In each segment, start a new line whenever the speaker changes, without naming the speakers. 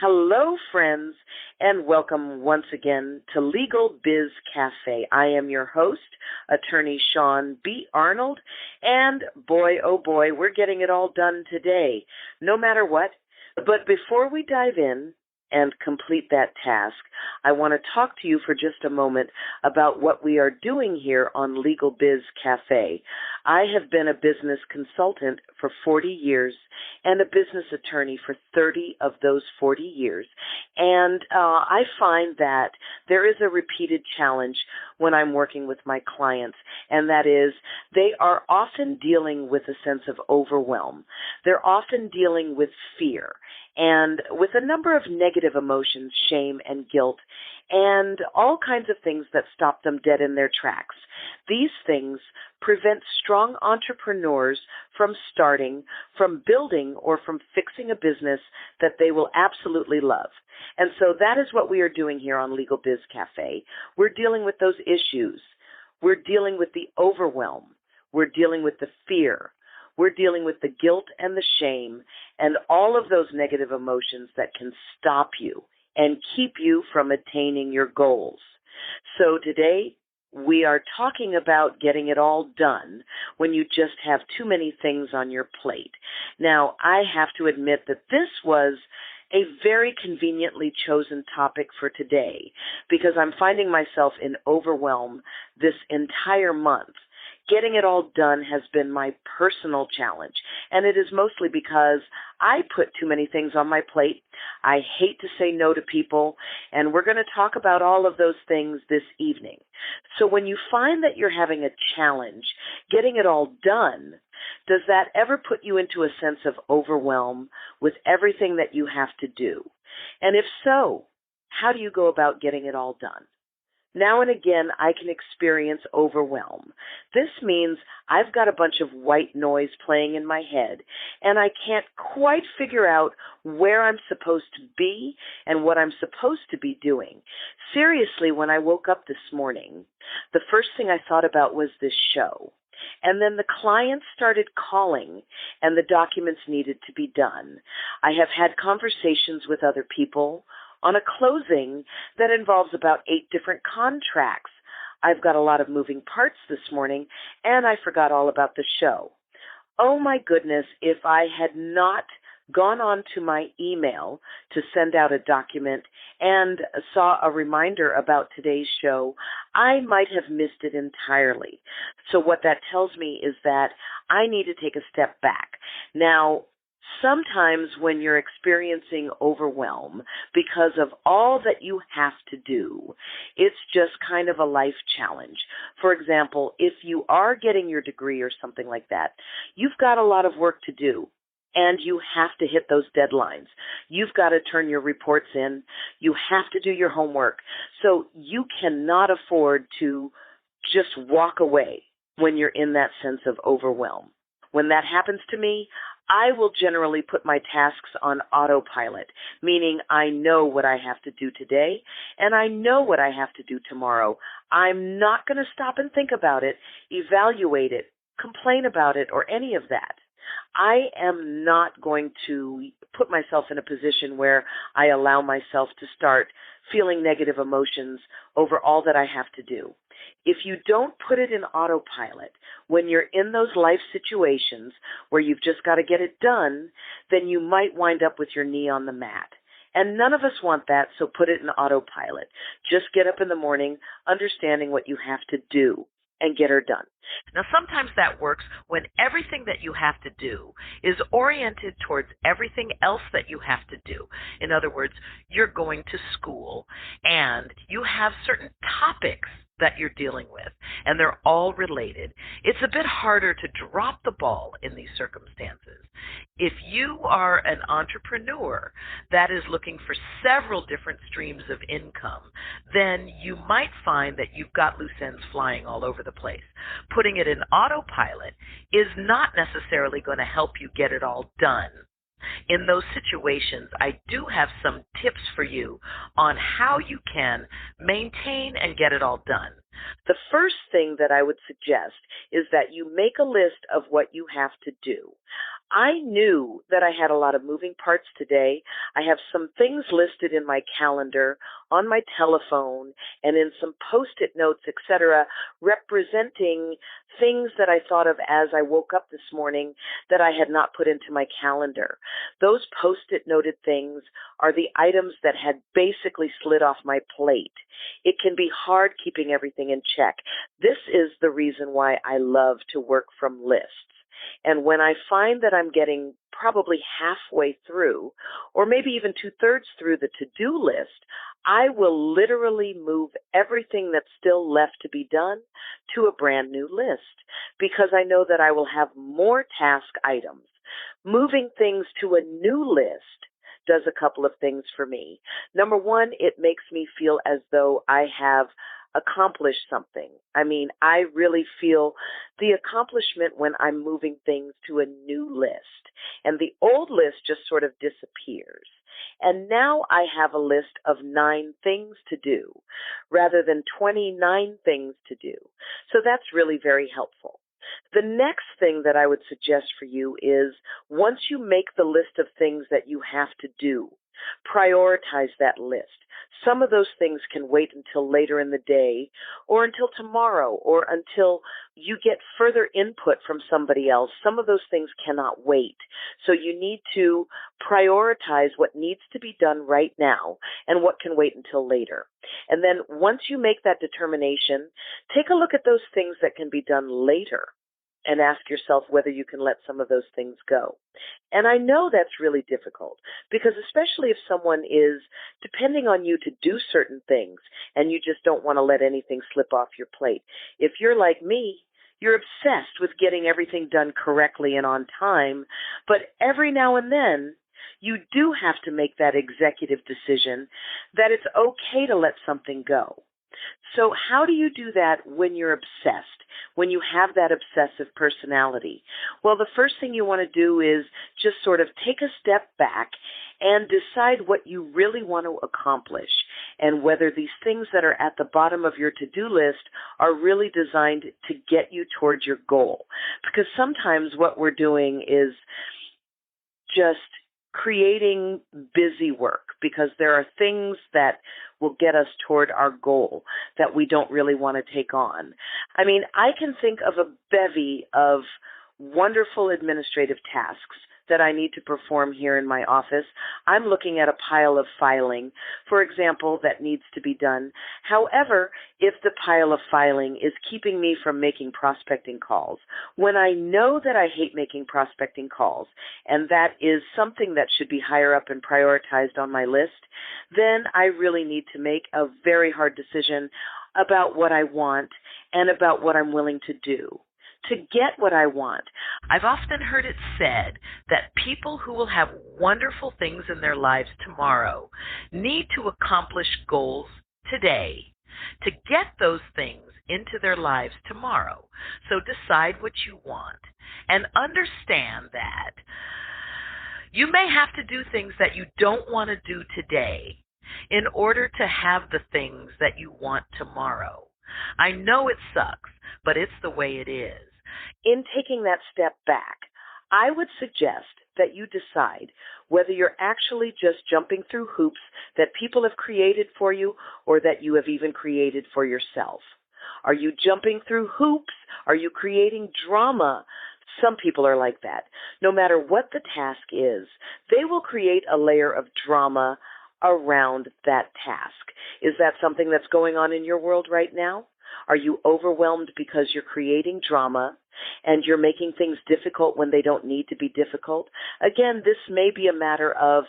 Hello, friends, and welcome once again to LegalBiz Cafe. I am your host, attorney Shaune B. Arnold, and boy, oh boy, we're getting it all done today, no matter what. But before we dive in and complete that task, I want to talk to you for just a moment about what we are doing here on LegalBiz Cafe. I have been a business consultant for 40 years and a business attorney for 30 of those 40 years. And I find that there is a repeated challenge when I'm working with my clients, and that is they are often dealing with a sense of overwhelm. They're often dealing with fear and with a number of negative emotions, shame and guilt, and all kinds of things that stop them dead in their tracks. These things prevent strong entrepreneurs from starting, from building, or from fixing a business that they will absolutely love. And so that is what we are doing here on LegalBiz Cafe. We're dealing with those issues. We're dealing with the overwhelm. We're dealing with the fear. We're dealing with the guilt and the shame and all of those negative emotions that can stop you and keep you from attaining your goals. So today, we are talking about getting it all done when you just have too many things on your plate. Now, I have to admit that this was a very conveniently chosen topic for today because I'm finding myself in overwhelm this entire month. Getting it all done has been my personal challenge, and it is mostly because I put too many things on my plate. I hate to say no to people, and we're going to talk about all of those things this evening. So when you find that you're having a challenge, getting it all done, does that ever put you into a sense of overwhelm with everything that you have to do? And if so, how do you go about getting it all done? Now and again, I can experience overwhelm. This means I've got a bunch of white noise playing in my head, and I can't quite figure out where I'm supposed to be and what I'm supposed to be doing. Seriously, when I woke up this morning, the first thing I thought about was this show. And then the clients started calling, and the documents needed to be done. I have had conversations with other people on a closing that involves about 8 different contracts. I've got a lot of moving parts this morning, and I forgot all about the show. Oh my goodness, if I had not gone on to my email to send out a document and saw a reminder about today's show, I might have missed it entirely. So what that tells me is that I need to take a step back. Now, sometimes when you're experiencing overwhelm because of all that you have to do, it's just kind of a life challenge. For example, if you are getting your degree or something like that, you've got a lot of work to do. And you have to hit those deadlines. You've got to turn your reports in. You have to do your homework. So you cannot afford to just walk away when you're in that sense of overwhelm. When that happens to me, I will generally put my tasks on autopilot, meaning I know what I have to do today, and I know what I have to do tomorrow. I'm not going to stop and think about it, evaluate it, complain about it, or any of that. I am not going to put myself in a position where I allow myself to start feeling negative emotions over all that I have to do. If you don't put it in autopilot, when you're in those life situations where you've just got to get it done, then you might wind up with your knee on the mat. And none of us want that, so put it in autopilot. Just get up in the morning, understanding what you have to do, and get her done.
Now, sometimes that works when everything that you have to do is oriented towards everything else that you have to do. In other words, you're going to school and you have certain topics that you're dealing with, and they're all related. It's a bit harder to drop the ball in these circumstances. If you are an entrepreneur that is looking for several different streams of income, then you might find that you've got loose ends flying all over the place. Putting it in autopilot is not necessarily going to help you get it all done. In those situations, I do have some tips for you on how you can maintain and get it all done.
The first thing that I would suggest is that you make a list of what you have to do. I knew that I had a lot of moving parts today. I have some things listed in my calendar, on my telephone, and in some Post-it notes, etc., representing things that I thought of as I woke up this morning that I had not put into my calendar. Those Post-it noted things are the items that had basically slid off my plate. It can be hard keeping everything in check. This is the reason why I love to work from lists. And when I find that I'm getting probably halfway through, or maybe even 2/3 through the to-do list, I will literally move everything that's still left to be done to a brand new list, because I know that I will have more task items. Moving things to a new list does a couple of things for me. Number one, it makes me feel as though I have accomplished something. I mean, I really feel the accomplishment when I'm moving things to a new list, and the old list just sort of disappears. And now I have a list of 9 things to do rather than 29 things to do. So that's really very helpful. The next thing that I would suggest for you is, once you make the list of things that you have to do, prioritize that list. Some of those things can wait until later in the day, or until tomorrow, or until you get further input from somebody else. Some of those things cannot wait. So you need to prioritize what needs to be done right now and what can wait until later. And then once you make that determination, take a look at those things that can be done later and ask yourself whether you can let some of those things go. And I know that's really difficult, because especially if someone is depending on you to do certain things and you just don't want to let anything slip off your plate. If you're like me, you're obsessed with getting everything done correctly and on time, but every now and then you do have to make that executive decision that it's okay to let something go. So how do you do that when you're obsessed, when you have that obsessive personality? Well, the first thing you want to do is just sort of take a step back and decide what you really want to accomplish, and whether these things that are at the bottom of your to-do list are really designed to get you towards your goal. Because sometimes what we're doing is just creating busy work, because there are things that will get us toward our goal that we don't really want to take on. I mean, I can think of a bevy of wonderful administrative tasks that I need to perform here in my office. I'm looking at a pile of filing, for example, that needs to be done. However, if the pile of filing is keeping me from making prospecting calls, when I know that I hate making prospecting calls, and that is something that should be higher up and prioritized on my list, then I really need to make a very hard decision about what I want and about what I'm willing to do to get what I want.
I've often heard it said that people who will have wonderful things in their lives tomorrow need to accomplish goals today to get those things into their lives tomorrow. So decide what you want and understand that you may have to do things that you don't want to do today in order to have the things that you want tomorrow. I know it sucks, but it's the way it is.
In taking that step back, I would suggest that you decide whether you're actually just jumping through hoops that people have created for you, or that you have even created for yourself. Are you jumping through hoops? Are you creating drama? Some people are like that. No matter what the task is, they will create a layer of drama around that task. Is that something that's going on in your world right now? Are you overwhelmed because you're creating drama and you're making things difficult when they don't need to be difficult? Again, this may be a matter of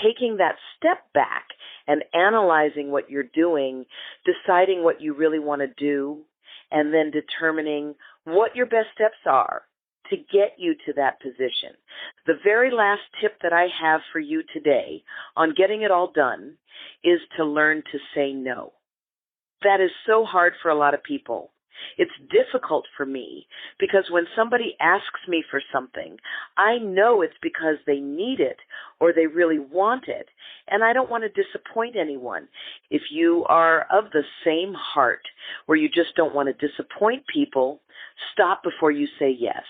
taking that step back and analyzing what you're doing, deciding what you really want to do, and then determining what your best steps are to get you to that position. The very last tip that I have for you today on getting it all done is to learn to say no. That is so hard for a lot of people. It's difficult for me because when somebody asks me for something, I know it's because they need it or they really want it, and I don't want to disappoint anyone. If you are of the same heart where you just don't want to disappoint people, stop before you say yes.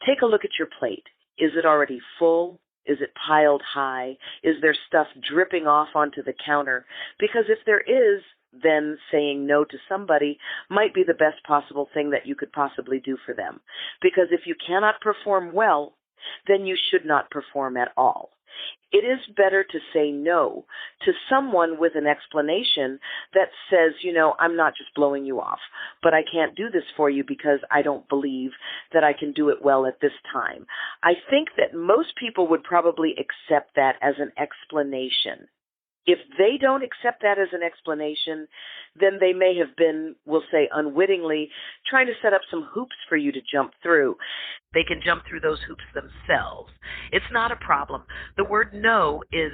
Take a look at your plate. Is it already full? Is it piled high? Is there stuff dripping off onto the counter? Because if there is, then saying no to somebody might be the best possible thing that you could possibly do for them. Because if you cannot perform well, then you should not perform at all. It is better to say no to someone with an explanation that says, I'm not just blowing you off, but I can't do this for you because I don't believe that I can do it well at this time. I think that most people would probably accept that as an explanation. If they don't accept that as an explanation, then they may have been, we'll say, unwittingly trying to set up some hoops for you to jump through.
They can jump through those hoops themselves. It's not a problem. The word no is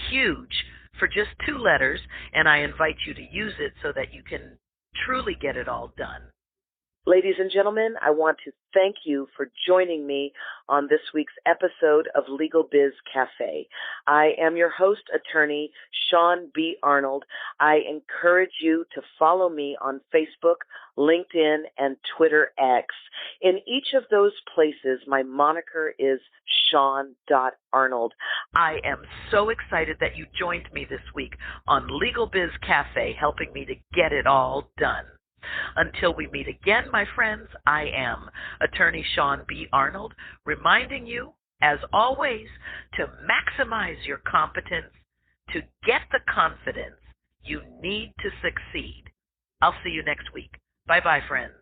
huge for just 2 letters, and I invite you to use it so that you can truly get it all done.
Ladies and gentlemen, I want to thank you for joining me on this week's episode of LegalBiz Cafe. I am your host, attorney Shaune B. Arnold. I encourage you to follow me on Facebook, LinkedIn, and Twitter X. In each of those places, my moniker is Shaune.Arnold.
I am so excited that you joined me this week on LegalBiz Cafe, helping me to get it all done. Until we meet again, my friends, I am attorney Shaune B. Arnold, reminding you, as always, to maximize your competence, to get the confidence you need to succeed. I'll see you next week. Bye-bye, friends.